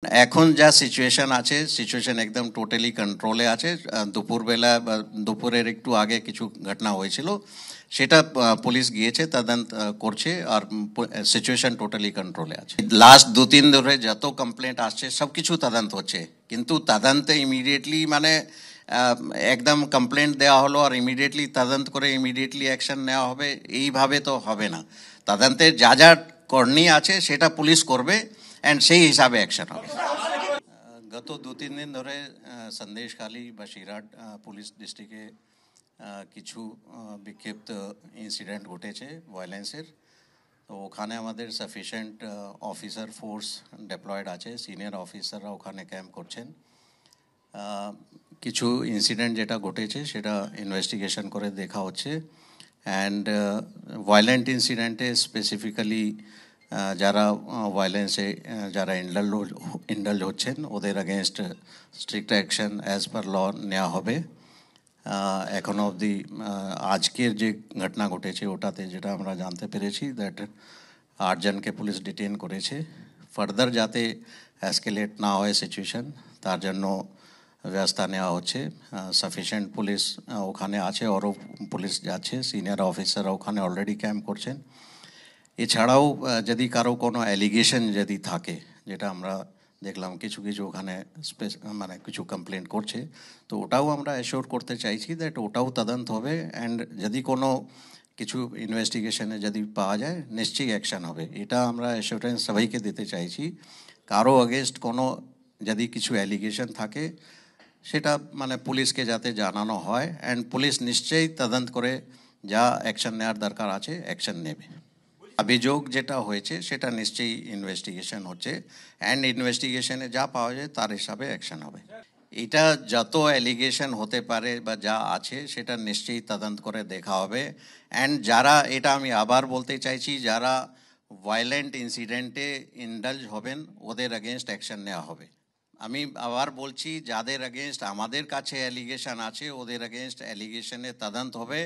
এখন যা সিচুয়েশন আছে সিচুয়েশন একদম টোটালি কন্ট্রোলে আছে। দুপুরবেলা বা দুপুরের একটু আগে কিছু ঘটনা হয়েছিল, সেটা পুলিশ গিয়েছে তদন্ত করছে, আর সিচুয়েশন টোটালি কন্ট্রোলে আছে। লাস্ট 2-3 ধরে যত কমপ্লেন্ট আসছে সব কিছু তদন্ত হচ্ছে, কিন্তু তদন্তে ইমিডিয়েটলি মানে একদম কমপ্লেন্ট দেওয়া হলো আর ইমিডিয়েটলি তদন্ত করে ইমিডিয়েটলি অ্যাকশন নেওয়া হবে, এইভাবে তো হবে না। তদন্তে যা যা করণীয় আছে সেটা পুলিশ করবে অ্যান্ড সেই হিসাবে অ্যাকশন হবে। গত 2-3 দিন ধরে সন্দেশখালী বসিরহাট পুলিশ ডিস্ট্রিক্টে কিছু বিক্ষিপ্ত ইনসিডেন্ট ঘটেছে ভায়োলেন্সের। তো ওখানে আমাদের সাফিসিয়েন্ট অফিসার ফোর্স ডেপ্লয়েড আছে, সিনিয়র অফিসাররা ওখানে ক্যাম্প করছেন। কিছু ইনসিডেন্ট যেটা ঘটেছে সেটা ইনভেস্টিগেশন করে দেখা হচ্ছে, অ্যান্ড ভায়োলেন্ট ইনসিডেন্টে স্পেসিফিক্যালি যারা ভায়োলেন্সে যারা ইন্ডালজ হচ্ছেন ওদের against strict action as per law নেওয়া হবে। এখনও অবধি আজকের যে ঘটনা ঘটেছে ওটাতে যেটা আমরা জানতে পেরেছি দ্যাট 8 জনকে পুলিশ ডিটেন করেছে। ফার্দার যাতে অ্যাসকেলেট না হয় সিচুয়েশন, তার জন্য ব্যবস্থা নেওয়া হচ্ছে। সাফিসিয়েন্ট পুলিশ ওখানে আছে, আরও পুলিশ যাচ্ছে, সিনিয়র অফিসাররা ওখানে অলরেডি ক্যাম্প করছেন। এছাড়াও যদি কারো কোনো অ্যালিগেশন যদি থাকে, যেটা আমরা দেখলাম কিছু কিছু ওখানে মানে কিছু কমপ্লেন করছে, তো ওটাও আমরা অ্যাশোর করতে চাইছি দ্যাট ওটাও তদন্ত হবে, অ্যান্ড যদি কোনো কিছু ইনভেস্টিগেশনে যদি পাওয়া যায় নিশ্চয়ই অ্যাকশন হবে। এটা আমরা অ্যাসিওরেন্স সবাইকে দিতে চাইছি। কারো অ্যাগেনস্ট কোনো যদি কিছু অ্যালিগেশন থাকে সেটা মানে পুলিশকে যাতে জানানো হয়, অ্যান্ড পুলিশ নিশ্চয়ই তদন্ত করে যা অ্যাকশন নেওয়ার দরকার আছে অ্যাকশন নেবে। অভিযোগ যেটা হয়েছে সেটা নিশ্চয়ই ইনভেস্টিগেশন হচ্ছে, অ্যান্ড ইনভেস্টিগেশনে যা পাওয়া যায় তার হিসাবে অ্যাকশন হবে। এটা যত অ্যালিগেশন হতে পারে বা যা আছে সেটা নিশ্চয়ই তদন্ত করে দেখা হবে, অ্যান্ড যারা, এটা আমি আবার বলতে চাইছি, যারা ভায়োলেন্ট ইনসিডেন্টে ইন্ডালজ হবেন ওদের অ্যাগেনস্ট অ্যাকশন নেওয়া হবে। আমি আবার বলছি, যাদের অ্যাগেনস্ট আমাদের কাছে অ্যালিগেশন আছে ওদের অ্যাগেনস্ট অ্যালিগেশনে তদন্ত হবে,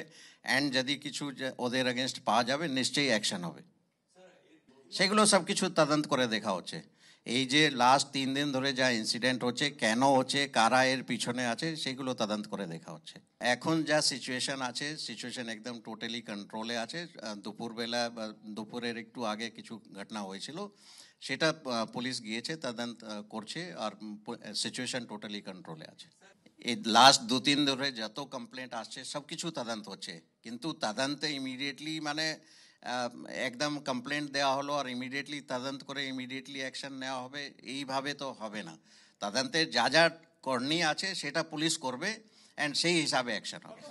অ্যান্ড যদি কিছু ওদের অ্যাগেনস্ট পাওয়া যাবে নিশ্চয়ই অ্যাকশন হবে। সেগুলো সব কিছু তদন্ত করে দেখা হচ্ছে। এই যে লাস্ট 3 দিন ধরে যা ইনসিডেন্ট হচ্ছে, কেন হচ্ছে, কারা এর পিছনে আছে, সেগুলো তদন্ত করে দেখা হচ্ছে। এখন যা সিচুয়েশন আছে সিচুয়েশন একদম টোটালি কন্ট্রোলে আছে। দুপুরবেলা বা দুপুরের একটু আগে কিছু ঘটনা হয়েছিল, সেটা পুলিশ গিয়েছে তদন্ত করছে, আর সিচুয়েশন টোটালি কন্ট্রোলে আছে। এই লাস্ট 2-3 ধরে যত কমপ্লেন্ট আসছে সব কিছু তদন্ত হচ্ছে, কিন্তু তদন্তে ইমিডিয়েটলি মানে একদম কমপ্লেন্ট দেওয়া হলো আর ইমিডিয়েটলি তদন্ত করে ইমিডিয়েটলি অ্যাকশন নেওয়া হবে, এইভাবে তো হবে না। তদন্তে যা যা করণীয় আছে সেটা পুলিশ করবে, অ্যান্ড সেই হিসাবে অ্যাকশন হবে।